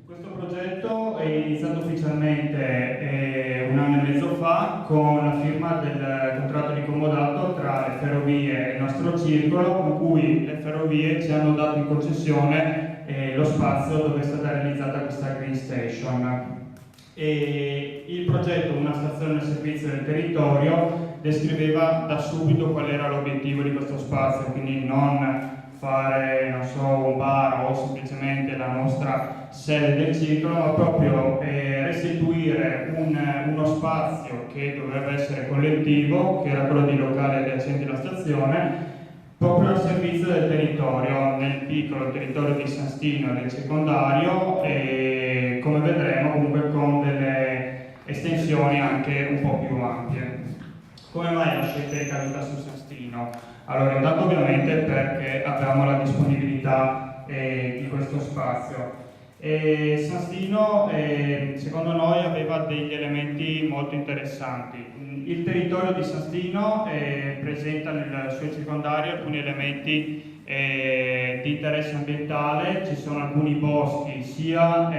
Questo progetto è iniziato ufficialmente un anno e mezzo fa con la firma del contratto di comodato tra le ferrovie e il nostro circolo, con cui le ferrovie ci hanno dato in concessione lo spazio dove è stata realizzata questa Green Station. E il progetto Una stazione al servizio del territorio descriveva da subito qual era l'obiettivo di questo spazio, quindi non fare, non so, un bar o semplicemente la nostra sede del circolo, ma proprio restituire uno spazio che doveva essere collettivo, che era quello di locali adiacenti alla stazione, proprio al servizio del territorio, nel piccolo territorio di San Stino e del secondario, e come vedremo comunque con delle estensioni anche un po' più ampie. Come mai la scelta è caduta su San Stino? Allora, intanto ovviamente perché avevamo la disponibilità di questo spazio. San Stino, secondo noi, aveva degli elementi molto interessanti. Il territorio di San Stino presenta nel suo circondario alcuni elementi di interesse ambientale. Ci sono alcuni boschi, sia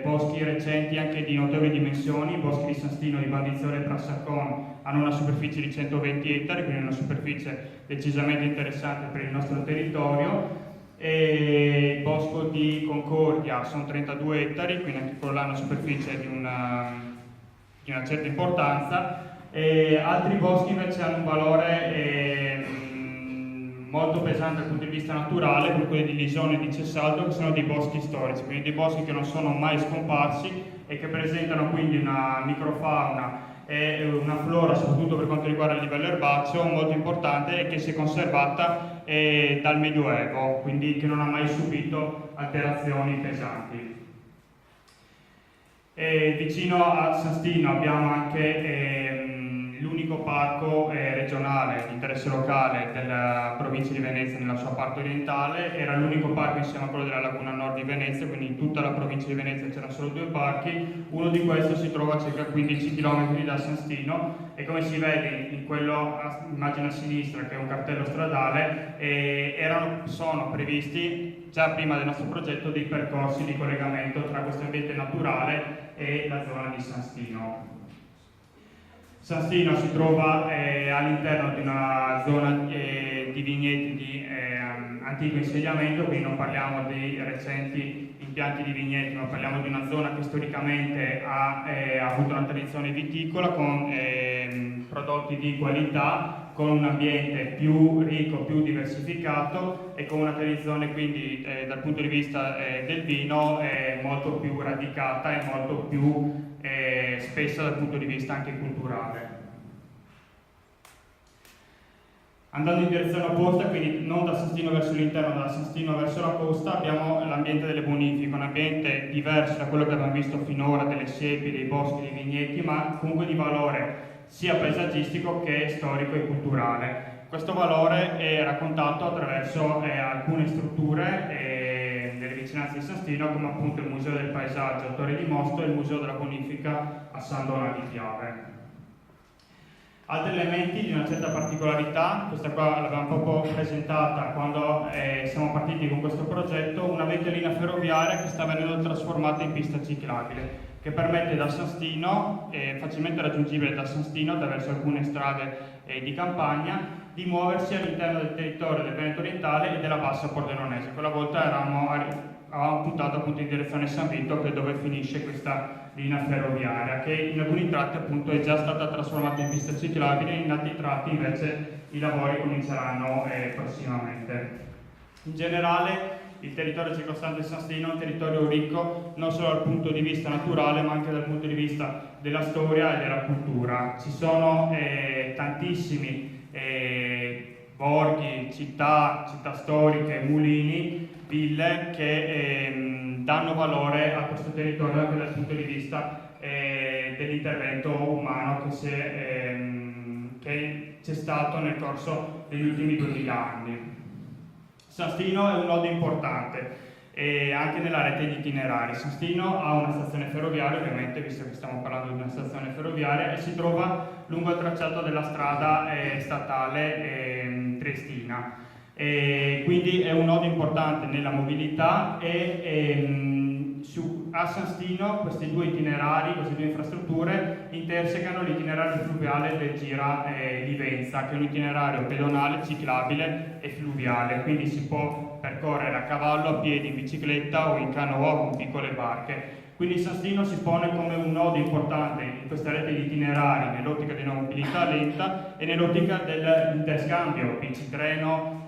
boschi recenti anche di notevoli dimensioni. I boschi di San Stino, di Bandizzole e Prassacon hanno una superficie di 120 ettari, quindi una superficie decisamente interessante per il nostro territorio. E il bosco di Concordia sono 32 ettari, quindi anche quello ha una superficie di una certa importanza. Altri boschi invece hanno un valore molto pesante dal punto di vista naturale, come quelli di Lisone e di Cessaldo, che sono dei boschi storici, quindi dei boschi che non sono mai scomparsi e che presentano quindi una microfauna e una flora, soprattutto per quanto riguarda il livello erbaceo, molto importante e che si è conservata dal Medioevo, quindi che non ha mai subito alterazioni pesanti. Vicino a San Stino abbiamo anche l'unico parco regionale di interesse locale della provincia di Venezia nella sua parte orientale. Era l'unico parco insieme a quello della Laguna Nord di Venezia, quindi in tutta la provincia di Venezia c'erano solo due parchi. Uno di questi si trova a circa 15 km da San Stino e, come si vede in quello, immagine a sinistra, che è un cartello stradale, sono previsti già prima del nostro progetto dei percorsi di collegamento tra questo ambiente naturale e la zona di San Stino. San Stino si trova all'interno di una zona di vigneti di antico insediamento, quindi non parliamo di recenti impianti di vigneti, ma parliamo di una zona che storicamente ha avuto una tradizione viticola con prodotti di qualità, con un ambiente più ricco, più diversificato e con una tradizione quindi dal punto di vista del vino molto più radicata e molto più spessa dal punto di vista anche culturale. Andando in direzione opposta, quindi non da San Stino verso l'interno, da San Stino verso la costa, abbiamo l'ambiente delle bonifiche, un ambiente diverso da quello che abbiamo visto finora, delle siepi, dei boschi, dei vigneti, ma comunque di valore sia paesaggistico che storico e culturale. Questo valore è raccontato attraverso alcune strutture nelle vicinanze di San Stino, come appunto il Museo del Paesaggio a Torre di Mosto e il Museo della Bonifica a San Donà di Piave. Altri elementi di una certa particolarità, questa qua l'abbiamo proprio presentata quando siamo partiti con questo progetto, una vecchia linea ferroviaria che sta venendo trasformata in pista ciclabile, che permette da San Stino, facilmente raggiungibile da San Stino attraverso alcune strade di campagna, di muoversi all'interno del territorio del Veneto orientale e della bassa pordenonese. Quella volta avevamo puntato appunto in direzione San Vito, che è dove finisce questa linea ferroviaria, che in alcuni tratti appunto è già stata trasformata in pista ciclabile, in altri tratti invece i lavori cominceranno prossimamente. In generale il territorio circostante San Stino è un territorio ricco non solo dal punto di vista naturale, ma anche dal punto di vista della storia e della cultura. Ci sono tantissimi borghi, città storiche, mulini, ville che danno valore a questo territorio anche dal punto di vista dell'intervento umano che c'è stato nel corso degli ultimi 2000 anni. San Stino è un nodo importante anche nella rete di itinerari. San Stino ha una stazione ferroviaria, ovviamente, visto che stiamo parlando di una stazione ferroviaria, e si trova lungo il tracciato della strada statale triestina. Quindi è un nodo importante nella mobilità e a San Stino questi due itinerari, queste due infrastrutture intersecano l'itinerario fluviale del Gira Livenza, che è un itinerario pedonale, ciclabile e fluviale, quindi si può percorrere a cavallo, a piedi, in bicicletta o in canoa con piccole barche. Quindi San Stino si pone come un nodo importante in questa rete di itinerari nell'ottica di una mobilità lenta e nell'ottica dell'interscambio bici-treno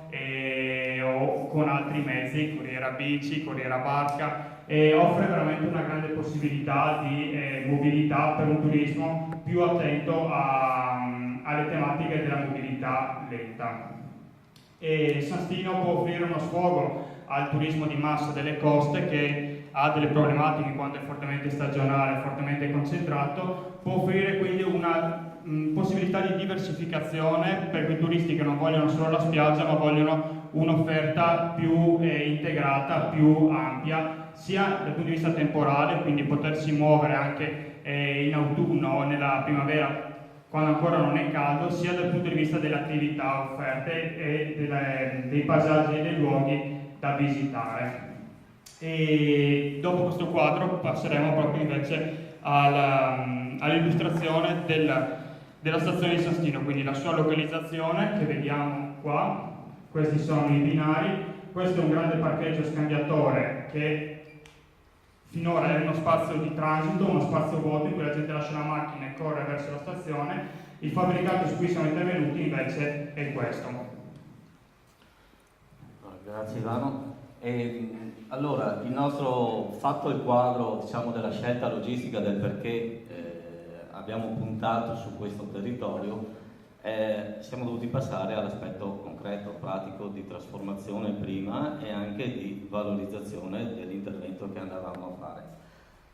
o con altri mezzi, corriera bici, corriera barca, e offre veramente una grande possibilità di mobilità per un turismo più attento alle tematiche della mobilità lenta. E San Stino può offrire uno sfogo al turismo di massa delle coste che ha delle problematiche quando è fortemente stagionale, fortemente concentrato, può offrire quindi una possibilità di diversificazione per quei turisti che non vogliono solo la spiaggia ma vogliono un'offerta più integrata, più ampia, sia dal punto di vista temporale, quindi potersi muovere anche in autunno o nella primavera quando ancora non è caldo, sia dal punto di vista delle attività offerte e dei paesaggi e dei luoghi da visitare. E dopo questo quadro passeremo proprio invece all'illustrazione della stazione di San Stino, quindi la sua localizzazione che vediamo qua. Questi sono i binari, questo è un grande parcheggio scambiatore che finora è uno spazio di transito, uno spazio vuoto in cui la gente lascia la macchina e corre verso la stazione. Il fabbricato su cui siamo intervenuti invece è questo. Grazie Ivano. Allora, il nostro fatto il quadro, diciamo, della scelta logistica del perché abbiamo puntato su questo territorio, siamo dovuti passare all'aspetto concreto, pratico di trasformazione prima e anche di valorizzazione dell'intervento che andavamo a fare.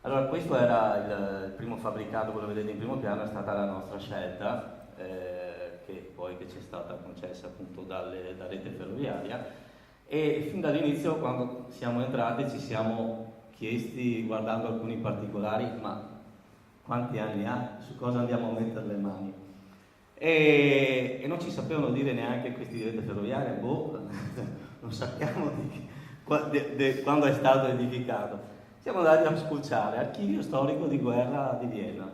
Allora, questo era il primo fabbricato, quello che vedete in primo piano, è stata la nostra scelta, che ci è stata concessa appunto da rete ferroviaria. E fin dall'inizio, quando siamo entrati, ci siamo chiesti, guardando alcuni particolari, ma quanti anni ha? Su cosa andiamo a mettere le mani? E non ci sapevano dire neanche questi di rete ferroviaria, non sappiamo quando è stato edificato. Siamo andati a spulciare archivio storico di guerra di Vienna.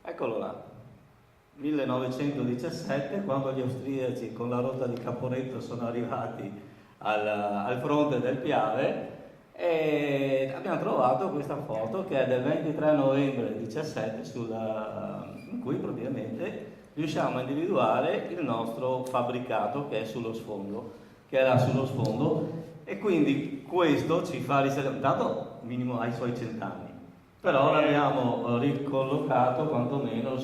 Eccolo là, 1917, quando gli austriaci con la rotta di Caporetto sono arrivati al fronte del Piave, e abbiamo trovato questa foto che è del 23 novembre 17 in cui praticamente riusciamo a individuare il nostro fabbricato che è sullo sfondo, che era sullo sfondo, e quindi questo ci fa risalire, intanto minimo ai suoi 100 anni, però l'abbiamo ricollocato quantomeno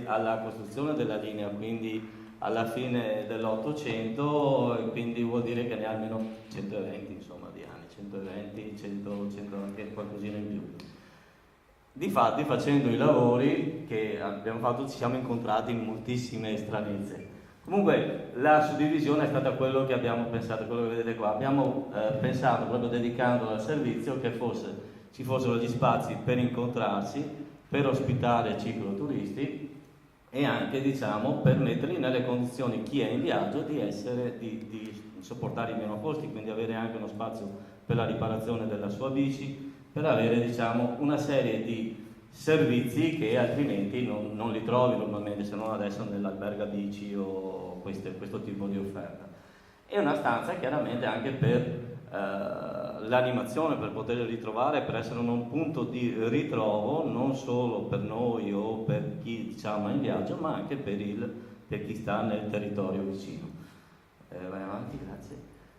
alla costruzione della linea, quindi alla fine dell'800, e quindi vuol dire che ne ha almeno 120 insomma di anni, 120, 100 anche qualcosina in più. Difatti, facendo i lavori che abbiamo fatto, ci siamo incontrati in moltissime stranezze. Comunque la suddivisione è stata quello che abbiamo pensato, quello che vedete qua. Abbiamo pensato, proprio dedicandolo al servizio, che ci fossero gli spazi per incontrarsi, per ospitare cicloturisti e anche, diciamo, per metterli nelle condizioni, chi è in viaggio, di sopportare i meno costi, quindi avere anche uno spazio per la riparazione della sua bici, per avere, diciamo, una serie di servizi che altrimenti non li trovi normalmente, se non adesso nell'alberga bici o questo tipo di offerta. E una stanza chiaramente anche per l'animazione, per poterli ritrovare, per essere un punto di ritrovo non solo per noi o per chi, diciamo, è in viaggio, ma anche per chi sta nel territorio vicino. Vai avanti, grazie.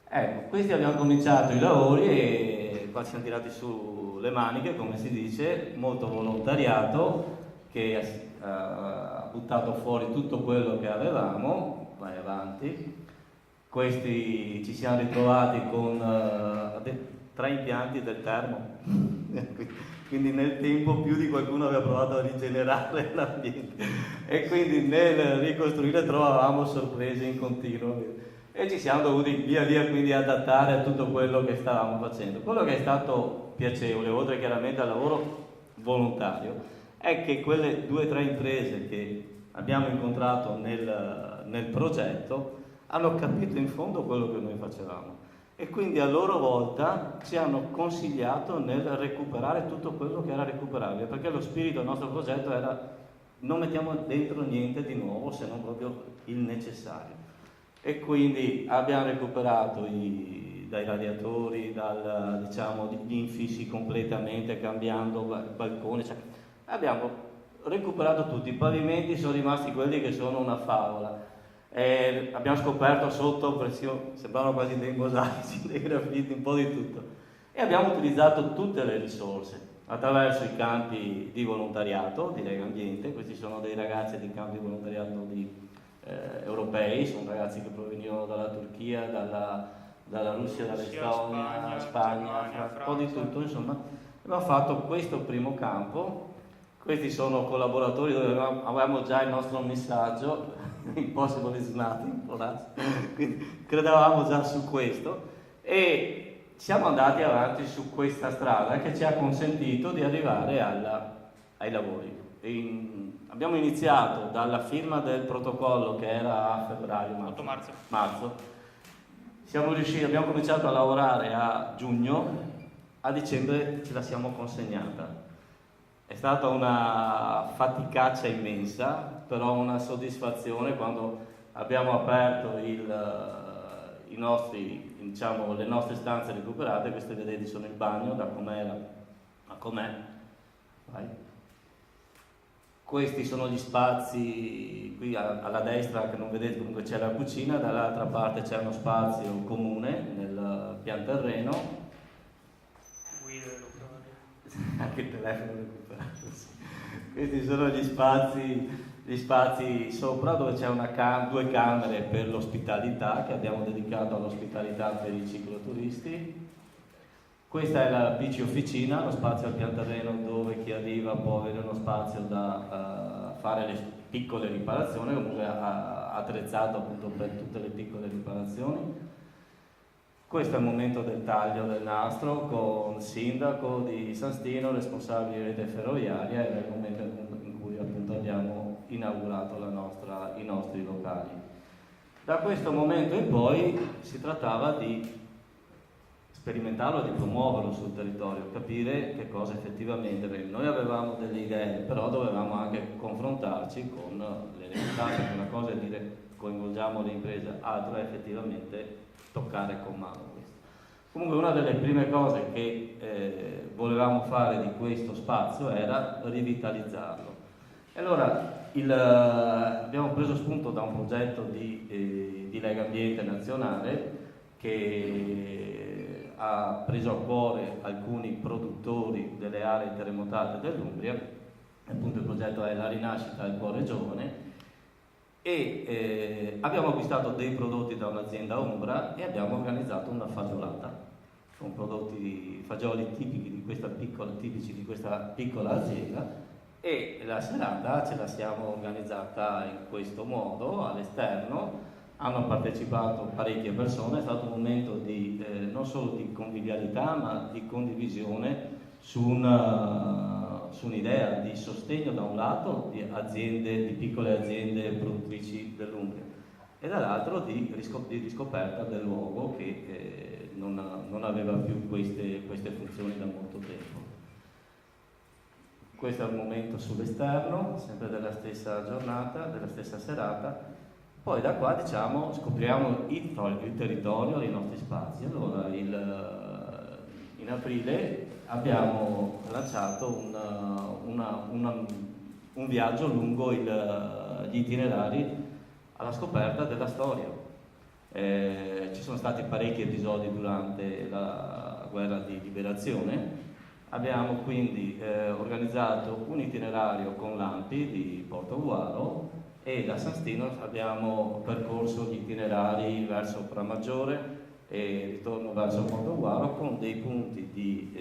Ecco, questi abbiamo cominciato i lavori e qua ci siamo tirati su le maniche, come si dice, molto volontariato che ha buttato fuori tutto quello che avevamo. Vai avanti. Questi ci siamo ritrovati con 3 impianti del termo, quindi nel tempo più di qualcuno aveva provato a rigenerare l'ambiente e quindi nel ricostruire trovavamo sorprese in continuo e ci siamo dovuti via via quindi adattare a tutto quello che stavamo facendo. Quello che è stato piacevole, oltre chiaramente al lavoro volontario, è che quelle 2 o 3 imprese che abbiamo incontrato nel progetto hanno capito in fondo quello che noi facevamo e quindi a loro volta ci hanno consigliato nel recuperare tutto quello che era recuperabile, perché lo spirito del nostro progetto era non mettiamo dentro niente di nuovo se non proprio il necessario. E quindi abbiamo recuperato dai radiatori, diciamo, gli infissi completamente, cambiando balconi, cioè, abbiamo recuperato tutti. I pavimenti sono rimasti quelli che sono una favola. Abbiamo scoperto sotto, sembravano quasi dei mosaici, dei graffiti, un po' di tutto. E abbiamo utilizzato tutte le risorse attraverso i campi di volontariato di Lega Ambiente. Questi sono dei ragazzi di campi di volontariato europei, sono ragazzi che provenivano dalla Turchia, dalla Russia, dall'Estonia, Spagna, un po' di tutto, insomma. Abbiamo fatto questo primo campo. Questi sono collaboratori dove avevamo già il nostro messaggio, Impossible is nothing for us, quindi credevamo già su questo e siamo andati avanti su questa strada che ci ha consentito di arrivare ai lavori. Abbiamo iniziato dalla firma del protocollo che era a febbraio, marzo. Abbiamo cominciato a lavorare a giugno, a dicembre ce la siamo consegnata. È stata una faticaccia immensa, però una soddisfazione quando abbiamo aperto diciamo, le nostre stanze recuperate. Queste vedete sono il bagno, da com'era a com'è. Vai. Questi sono gli spazi, qui alla destra che non vedete comunque c'è la cucina, dall'altra parte c'è uno spazio comune nel pian terreno. Anche il telefono recuperato, sì. Questi sono gli spazi sopra dove c'è due camere per l'ospitalità che abbiamo dedicato all'ospitalità per i cicloturisti. Questa è la bici officina, lo spazio al pian terreno dove chi arriva può avere uno spazio da fare le piccole riparazioni, comunque attrezzato appunto per tutte le piccole riparazioni. Questo è il momento del taglio del nastro con il sindaco di San Stino, responsabile di rete ferroviaria, ed è il momento in cui appunto abbiamo inaugurato i nostri locali. Da questo momento in poi si trattava di sperimentarlo e di promuoverlo sul territorio, capire che cosa effettivamente, perché noi avevamo delle idee, però dovevamo anche confrontarci con le realtà, perché una cosa è dire coinvolgiamo le imprese, altra è effettivamente toccare con mano questo. Comunque una delle prime cose che volevamo fare di questo spazio era rivitalizzarlo. E allora abbiamo preso spunto da un progetto di Lega Ambiente nazionale che ha preso a cuore alcuni produttori delle aree terremotate dell'Umbria. Appunto il progetto è La rinascita del cuore giovane. E abbiamo acquistato dei prodotti da un'azienda umbra e abbiamo organizzato una fagiolata con fagioli tipici di questa piccola azienda, e la serata ce la siamo organizzata in questo modo all'esterno. Hanno partecipato parecchie persone, è stato un momento non solo di convivialità ma di condivisione su un'idea di sostegno da un lato di piccole aziende produttrici dell'Umbria e dall'altro di riscoperta del luogo che non aveva più queste funzioni da molto tempo. Questo è il momento sull'esterno, sempre della stessa giornata, della stessa serata. Poi da qua scopriamo il territorio, i nostri spazi. Allora in aprile abbiamo lanciato un viaggio lungo gli itinerari alla scoperta della storia. Ci sono stati parecchi episodi durante la guerra di liberazione. Abbiamo quindi organizzato un itinerario con l'ANPI di Portogruaro e da San Stino abbiamo percorso gli itinerari verso Pramaggiore e ritorno verso Portogruaro con dei punti di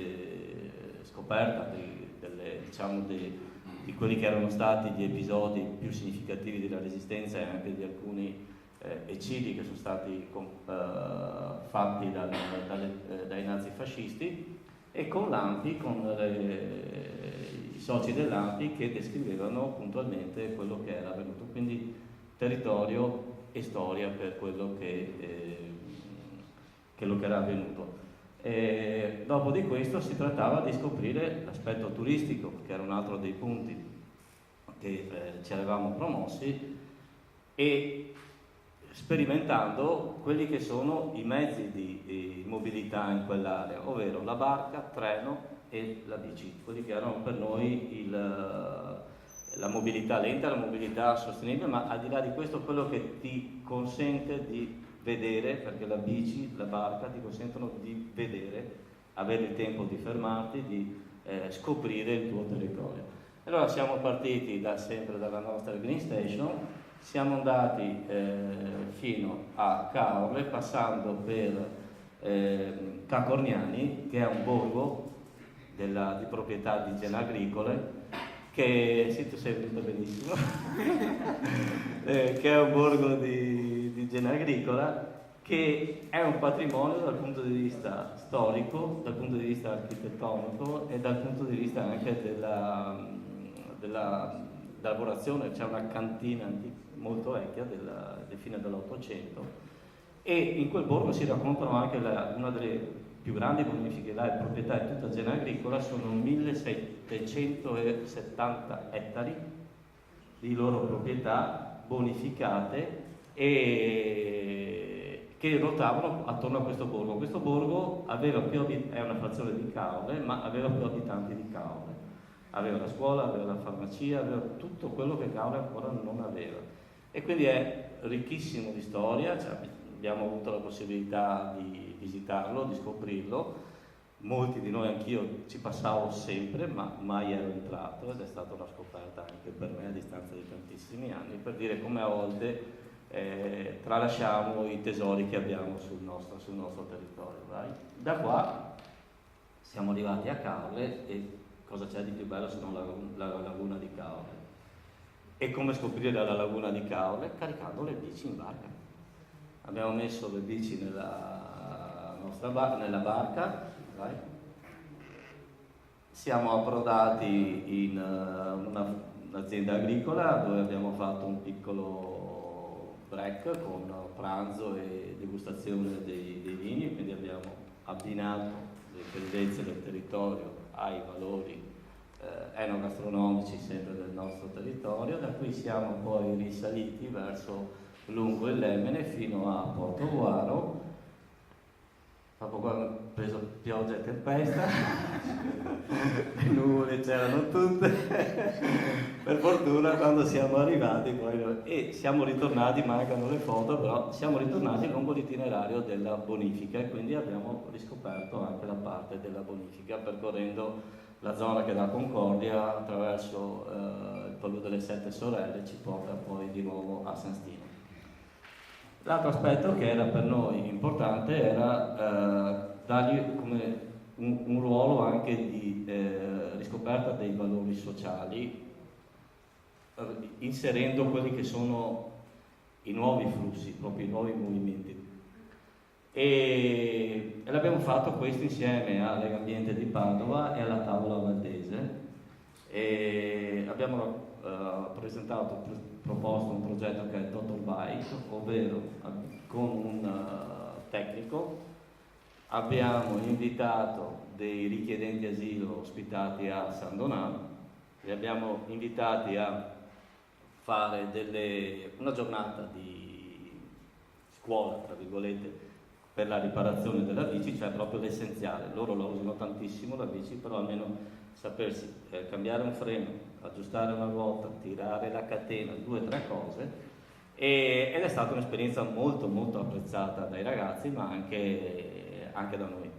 scoperta di quelli che erano stati gli episodi più significativi della Resistenza e anche di alcuni eccidi che sono stati fatti dai nazifascisti, e con l'ANPI, con i soci dell'ANPI che descrivevano puntualmente quello che era avvenuto, quindi territorio e storia per quello che quello che era avvenuto. E dopo di questo si trattava di scoprire l'aspetto turistico, che era un altro dei punti che ci avevamo promossi, e sperimentando quelli che sono i mezzi di mobilità in quell'area, ovvero la barca, treno e la bici, quelli che erano per noi la mobilità lenta, la mobilità sostenibile, ma al di là di questo quello che ti consente di vedere, perché la bici, la barca ti consentono di vedere, avere il tempo di fermarti, di scoprire il tuo territorio. Allora siamo partiti sempre dalla nostra Green Station, siamo andati fino a Caorle, passando per Cacorniani, che è un borgo di proprietà di Gene Agricole, che sì, tu sei venuto benissimo, che è un borgo di Gene Agricola, che è un patrimonio dal punto di vista storico, dal punto di vista architettonico e dal punto di vista anche della lavorazione. C'è una cantina molto vecchia del fine dell'Ottocento, e in quel borgo si raccontano anche una delle più grandi bonifiche, la proprietà di tutta Gene Agricola, sono 1770 ettari di loro proprietà bonificate e che ruotavano attorno a questo borgo. Questo borgo aveva è una frazione di Caorle, ma aveva più abitanti di Caorle. Aveva la scuola, aveva la farmacia, aveva tutto quello che Caorle ancora non aveva. E quindi è ricchissimo di storia, cioè, abbiamo avuto la possibilità di visitarlo, di scoprirlo. Molti di noi, anch'io, ci passavo sempre, ma mai ero entrato, ed è stata una scoperta anche per me a distanza di tantissimi anni, per dire come a volte tralasciamo i tesori che abbiamo sul nostro territorio. Right? Da qua siamo arrivati a Caorle, e cosa c'è di più bello se non la laguna di Caorle? E come scoprire la laguna di Caorle? Caricando le bici in barca. Abbiamo messo le bici nella barca, right? Siamo approdati in un'azienda agricola dove abbiamo fatto un piccolo break con pranzo e degustazione dei vini, quindi abbiamo abbinato le tendenze del territorio ai valori enogastronomici sempre del nostro territorio. Da qui siamo poi risaliti lungo il Lemene fino a Portoguaro. Dopo qua ho preso pioggia e tempesta, le nuvole c'erano tutte, per fortuna quando siamo arrivati e siamo ritornati, mancano le foto, però siamo ritornati lungo l'itinerario della bonifica, e quindi abbiamo riscoperto anche la parte della bonifica, percorrendo la zona che da Concordia attraverso il Palù delle Sette Sorelle ci porta poi di nuovo a San Stino. L'altro aspetto che era per noi importante era dargli come un ruolo anche di riscoperta dei valori sociali, inserendo quelli che sono i nuovi flussi, proprio i nuovi movimenti. E l'abbiamo fatto questo insieme a Legambiente di Padova e alla Tavola Valdese, e abbiamo proposto un progetto che è Total Bike, ovvero con un tecnico abbiamo invitato dei richiedenti asilo ospitati a San Donato, li abbiamo invitati a fare una giornata di scuola, tra virgolette, per la riparazione della bici, cioè proprio l'essenziale. Loro la usano tantissimo la bici, però almeno sapersi cambiare un freno, aggiustare una ruota, tirare la catena, 2 o 3 cose, ed è stata un'esperienza molto molto apprezzata dai ragazzi, ma anche da noi.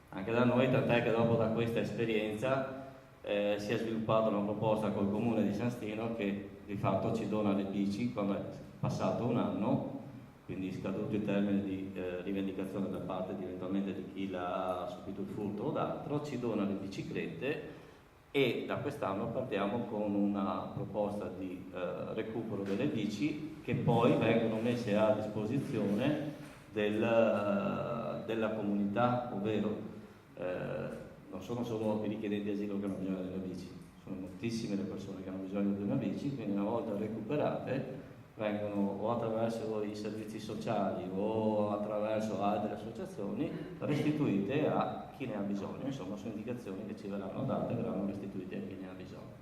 Anche da noi, tant'è che dopo da questa esperienza si è sviluppata una proposta col comune di San Stino che di fatto ci dona le bici quando è passato un anno, quindi scaduto il termine di rivendicazione da parte eventualmente di chi l'ha subito il furto o d'altro, ci dona le biciclette, e da quest'anno partiamo con una proposta di recupero delle bici che poi vengono messe a disposizione della comunità, ovvero non sono solo i richiedenti asilo che hanno bisogno della bici, sono moltissime le persone che hanno bisogno di una bici, quindi una volta recuperate vengono o attraverso i servizi sociali o attraverso altre associazioni restituite a chi ne ha bisogno, insomma sono indicazioni che ci verranno date e verranno restituite a chi ne ha bisogno.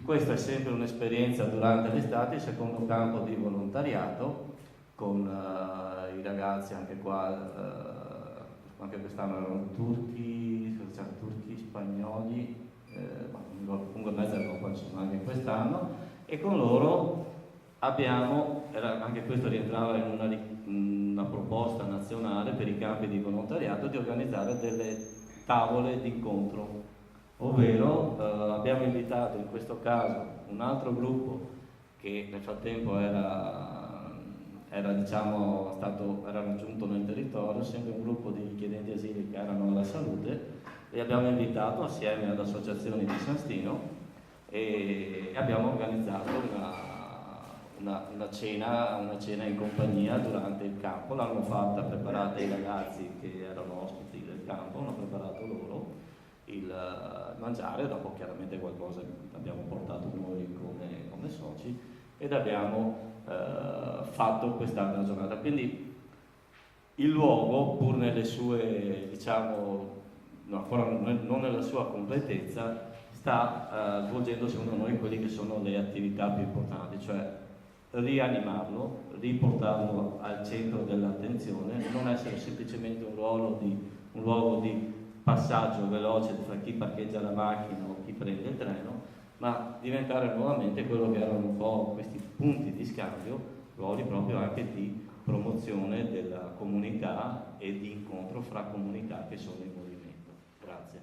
Questa è sempre un'esperienza durante l'estate, il secondo campo di volontariato con i ragazzi anche qua, anche quest'anno erano turchi, spagnoli, lungo mezza Europa insomma anche quest'anno, e con loro anche questo rientrava in una proposta nazionale per i campi di volontariato di organizzare delle tavole d'incontro, ovvero abbiamo invitato in questo caso un altro gruppo che nel frattempo era raggiunto nel territorio, sempre un gruppo di richiedenti asili che erano alla salute, li abbiamo invitato assieme ad associazioni di San Stino e abbiamo organizzato una cena in compagnia durante il campo. L'hanno fatta preparata i ragazzi che erano ospiti del campo, hanno preparato loro il mangiare, dopo chiaramente qualcosa abbiamo portato noi come soci ed abbiamo fatto questa bella giornata. Quindi il luogo, pur nelle sue, ancora non nella sua completezza, sta svolgendo secondo noi quelle che sono le attività più importanti, cioè rianimarlo, riportarlo al centro dell'attenzione, non essere semplicemente un luogo di passaggio veloce tra chi parcheggia la macchina o chi prende il treno, ma diventare nuovamente quello che erano un po' questi punti di scambio, ruoli proprio anche di promozione della comunità e di incontro fra comunità che sono in movimento. Grazie.